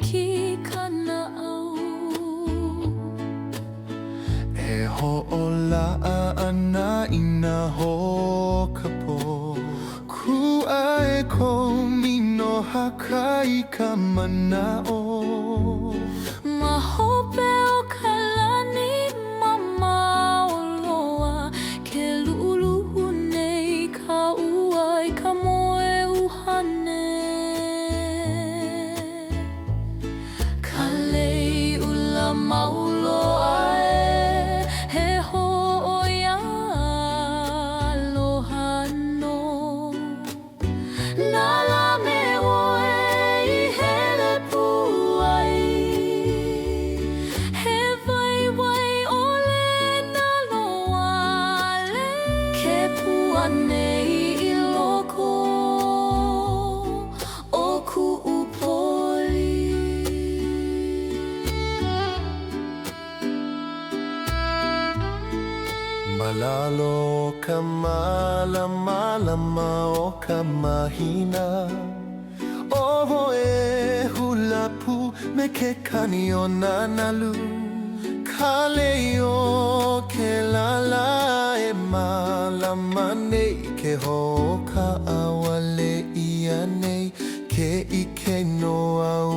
hiki ka naʻau E hoʻolaʻa ana i nā hokapo Kua e kou minoʻaka i ka manaʻo Ma hope o ka lani mamao loa Ke lūʻuluʻu nei kāua i ka moeʻuhane Ka lei ʻula mauloa e he hōʻoia aloha no Nala me oe i hele puai He waiwai ʻole nalowale Ke pua nei i loko o kuʻu poli Malalo ka mālamalama o ka mahina Oho e hulapu me ke kani o nā nalu Ka leo ke lala e mālama nei Ke ho ka awale ia nei Ke ike no au